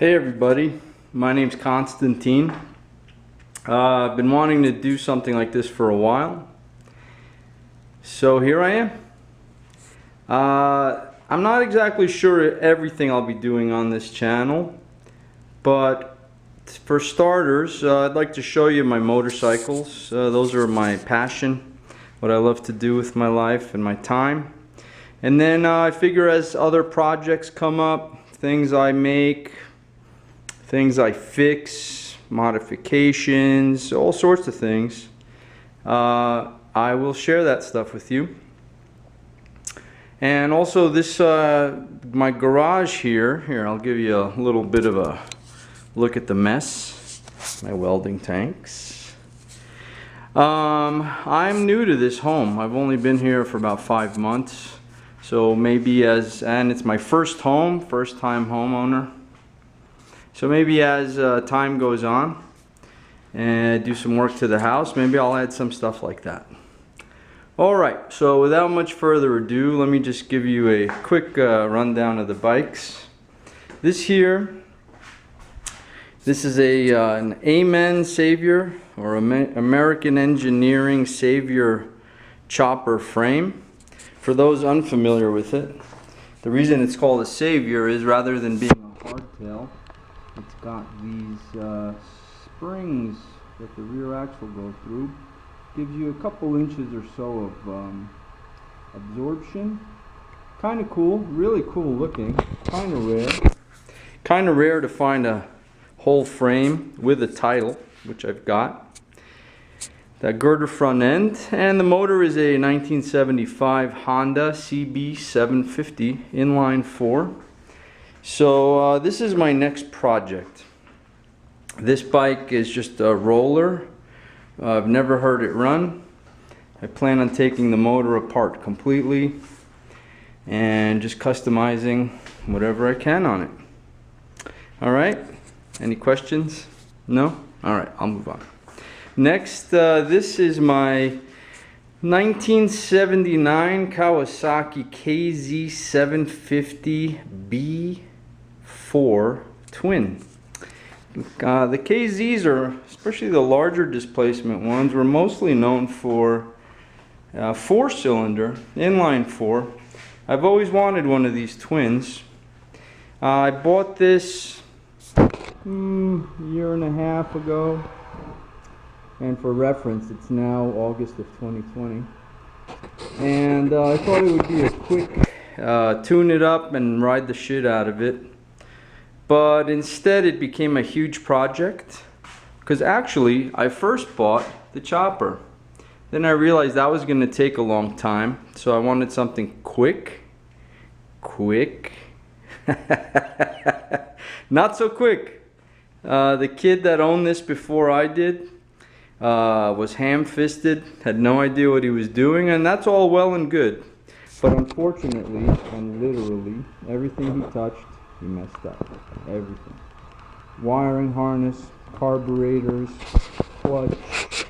Hey everybody, my name's Constantine. I've been wanting to do something like this for a while, so here I am. I'm not exactly sure everything I'll be doing on this channel, but for starters, I'd like to show you my motorcycles. Those are my passion, what I love to do with my life and my time. And then I figure as other projects come up, things I make, things I fix, modifications, all sorts of things, I will share that stuff with you. And also this, my garage here, I'll give you a little bit of a look at the mess, my welding tanks. I'm new to this home. I've only been here for about 5 months. So maybe and it's my first time homeowner. So maybe as time goes on and do some work to the house, maybe I'll add some stuff like that. Alright, so without much further ado, let me just give you a quick rundown of the bikes. This is an Amen Savior, or American Engineering Savior chopper frame. For those unfamiliar with it, the reason it's called a Savior is rather than being a hardtail, it's got these springs that the rear axle goes through. Gives you a couple inches or so of absorption. Kind of cool, really cool looking, kind of rare. Kind of rare to find a whole frame with a title, which I've got. That girder front end, and the motor is a 1975 Honda CB750 inline 4. So this is my next project. This bike is just a roller. I've never heard it run. I plan on taking the motor apart completely and just customizing whatever I can on it. Alright, any questions? No? Alright, I'll move on. Next, this is my 1979 Kawasaki KZ750B4 twin. The KZs are, especially the larger displacement ones, were mostly known for 4-cylinder, inline 4. I've always wanted one of these twins. I bought this a year and a half ago. And for reference, it's now August of 2020. And I thought it would be a quick tune it up and ride the shit out of it. But instead it became a huge project. Because actually, I first bought the chopper. Then I realized that was going to take a long time. So I wanted something quick. Not so quick. The kid that owned this before I did was ham-fisted, had no idea what he was doing, and that's all well and good. But unfortunately, and literally, everything he touched, he messed up. Everything. Wiring harness, carburetors, clutch,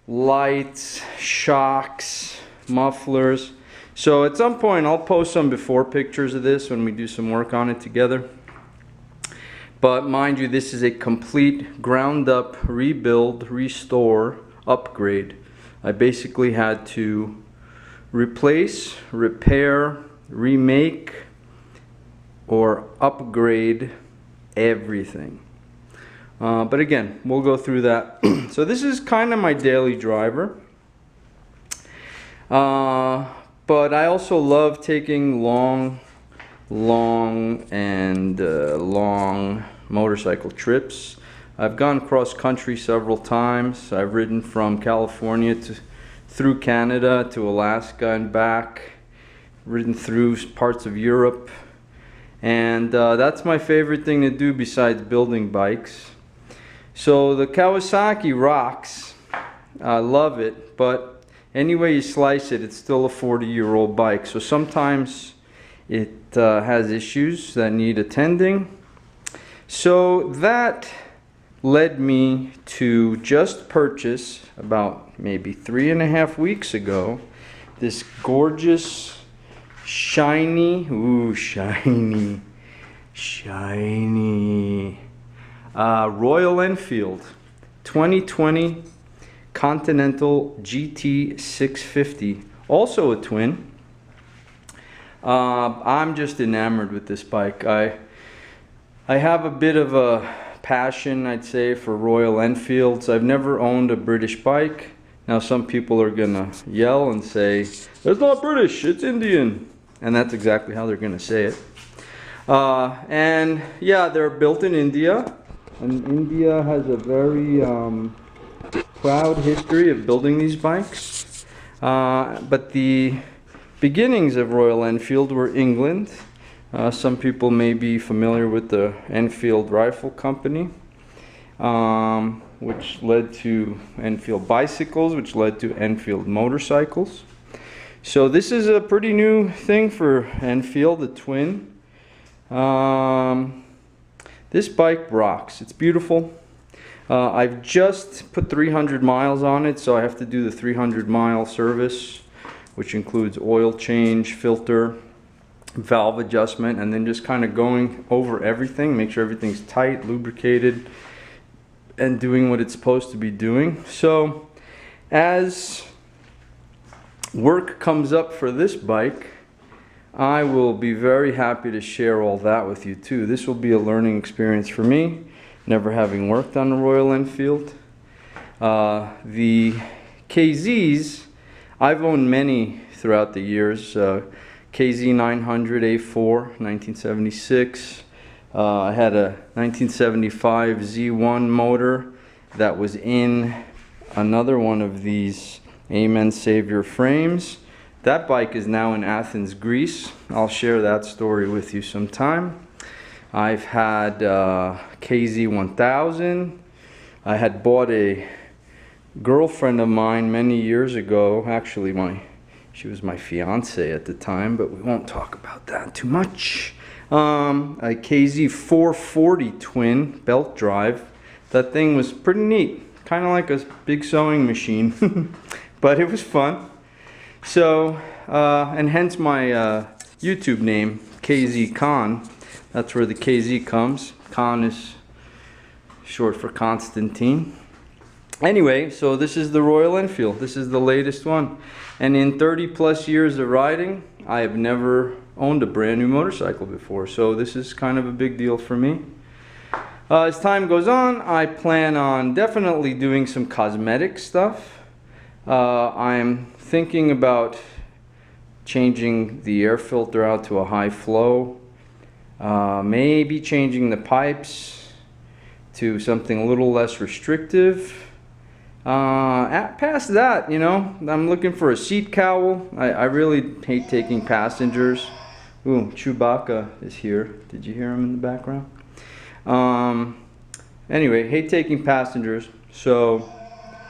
lights, shocks, mufflers. So at some point, I'll post some before pictures of this when we do some work on it together. But mind you, this is a complete ground up rebuild, restore, upgrade. I basically had to replace, repair, remake, or upgrade everything. But again, we'll go through that. So this is kind of my daily driver. But I also love taking long motorcycle trips. I've gone cross country several times. I've ridden from California through Canada to Alaska and back. Ridden through parts of Europe. And that's my favorite thing to do besides building bikes. So the Kawasaki rocks. I love it, but any way you slice it, it's still a 40-year-old bike. So sometimes it has issues that need attending. So that led me to just purchase, about maybe 3.5 weeks ago, this gorgeous shiny Shiny. Royal Enfield 2020 Continental GT 650. Also a twin. I'm just enamored with this bike. I have a bit of a passion, I'd say, for Royal Enfields. I've never owned a British bike. Now some people are gonna yell and say, it's not British, it's Indian. And that's exactly how they're gonna say it. And yeah, they're built in India. And India has a very proud history of building these bikes. But the beginnings of Royal Enfield were England. Some people may be familiar with the Enfield Rifle Company, which led to Enfield bicycles, which led to Enfield motorcycles. So this is a pretty new thing for Enfield, the twin. This bike rocks. It's beautiful. I've just put 300 miles on it, so I have to do the 300-mile service, which includes oil change, filter, valve adjustment, and then just kind of going over everything, make sure everything's tight, lubricated, and doing what it's supposed to be doing. So as work comes up for this bike, I will be very happy to share all that with you too. This will be a learning experience for me, never having worked on a Royal Enfield. The KZs, I've owned many throughout the years. KZ 900 A4, 1976. I had a 1975 Z1 motor that was in another one of these Amen Savior frames. That bike is now in Athens, Greece. I'll share that story with you sometime. I've had KZ 1000. I had bought a girlfriend of mine many years ago. Actually, she was my fiance at the time, but we won't talk about that too much. A KZ 440 twin belt drive. That thing was pretty neat, kind of like a big sewing machine, but it was fun. So, and hence my YouTube name, KZ Khan. That's where the KZ comes. Khan is short for Constantine. Anyway, so this is the Royal Enfield. This is the latest one. And in 30 plus years of riding, I have never owned a brand new motorcycle before. So this is kind of a big deal for me. As time goes on, I plan on definitely doing some cosmetic stuff. I'm thinking about changing the air filter out to a high flow. Maybe changing the pipes to something a little less restrictive. Past that, you know, I'm looking for a seat cowl. I really hate taking passengers. Ooh, Chewbacca is here. Did you hear him in the background? Anyway, hate taking passengers. So,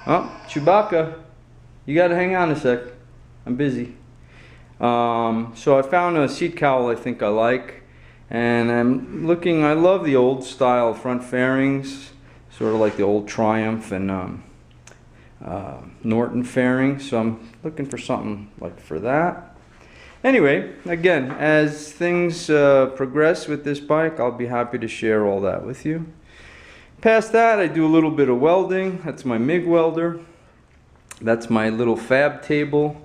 oh, Chewbacca, you gotta hang on a sec. I'm busy. So I found a seat cowl I think I like. And I'm looking, I love the old style front fairings, sort of like the old Triumph and Norton fairing. So I'm looking for something like for that. Anyway, again, as things progress with this bike, I'll be happy to share all that with you. Past that, I do a little bit of welding. That's my MIG welder. That's my little fab table.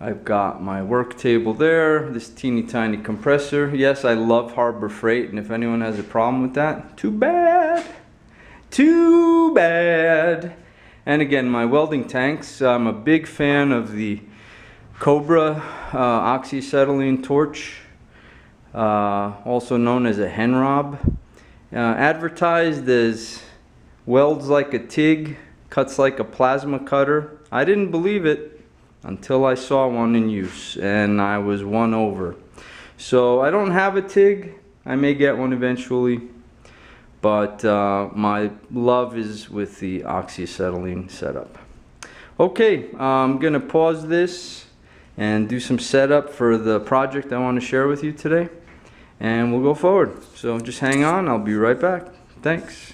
I've got my work table there, this teeny tiny compressor. Yes, I love Harbor Freight, and if anyone has a problem with that, too bad. Too bad. And again, my welding tanks. I'm a big fan of the Cobra oxyacetylene torch, also known as a Henrob. Advertised as welds like a TIG, cuts like a plasma cutter. I didn't believe it until I saw one in use, and I was won over. So I don't have a TIG. I may get one eventually, but my love is with the oxyacetylene setup. Okay, I'm gonna pause this and do some setup for the project I want to share with you today, and we'll go forward. So just hang on, I'll be right back. Thanks.